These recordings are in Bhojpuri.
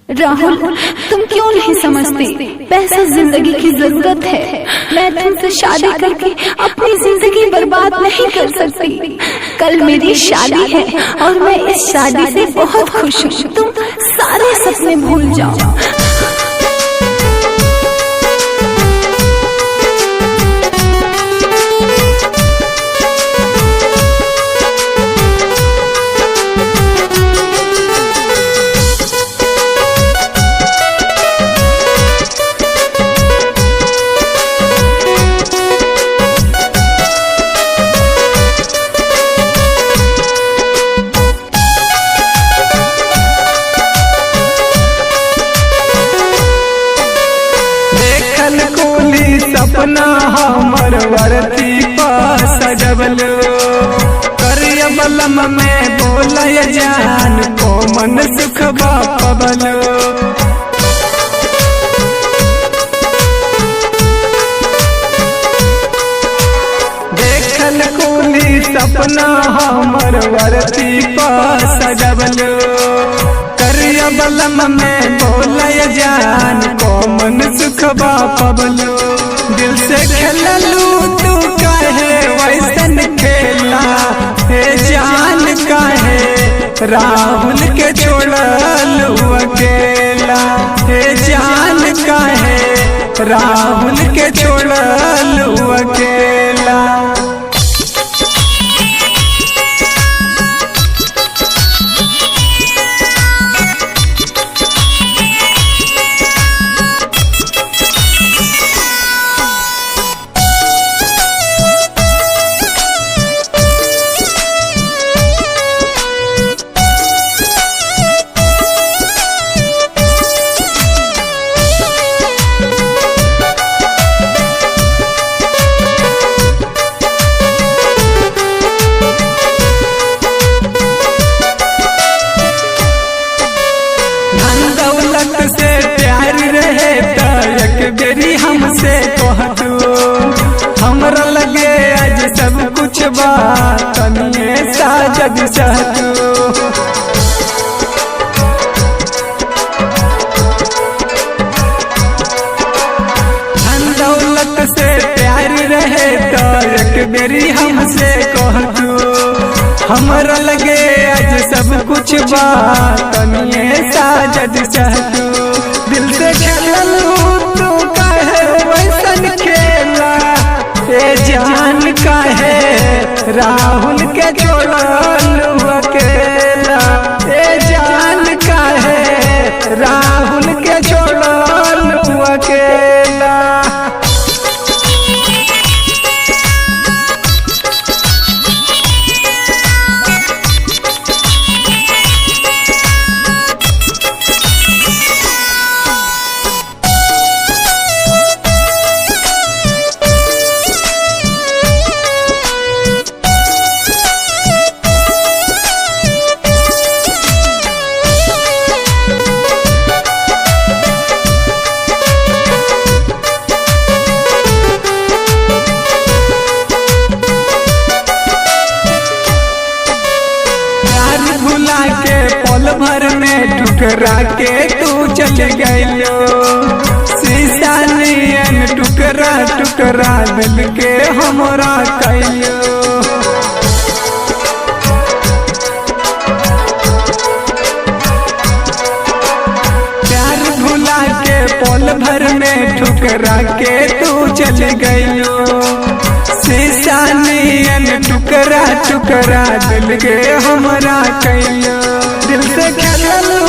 राहुल, तुम क्यों नहीं समझते? पैसा जिंदगी की जरूरत है। मैं तुमसे शादी करके अपनी जिंदगी बर्बाद नहीं कर सकती। कल मेरी शादी है और मैं इस शादी से बहुत खुश हूँ। तुम सारे सपने भूल जाओ। सपना हमर वरती पास सजबल करिया बलम में बोलय जान को मन सुख बापबल। देखल कुली सपना हमर वरती पास सजबल करिया बलम में बोलय जान को मन सुख बापबल। दिल से खेललू तू काहे वैसन खेला हे जान काहे राहुल के छोड़लू अकेला हे जान काहे राहुल के छोड़लू अकेला। से प्यार रहे एक बेरी हमसे कहतू हमरा लगे आज सब कुछ बात तनिए साजग चाहतू। धन दौलत से प्यार रहे एक बेरी हमसे कहतू हमरा लगे आज सब कुछ बात तनिए साजद चाहतू। दिल से खेललू तू काहे वैसन खेला ए जान काहे राहुल के छोड़लू अकेला ए जान काहे राहुल के छोड़लू अकेला। पल भर में ठुकरा के तू चल गइलो शीशा नियन टुकड़ा टुकड़ा दिल के हमरा कइलो। प्यार भुला के पल भर में ठुकरा के तू चल गइलो शीशा नियन टुकड़ा टुकड़ा दिल के हमरा कइलो। दिल से खेललू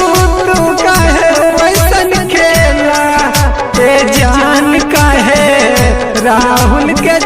तू काहे वैसन खेला ए जान काहे राहुल के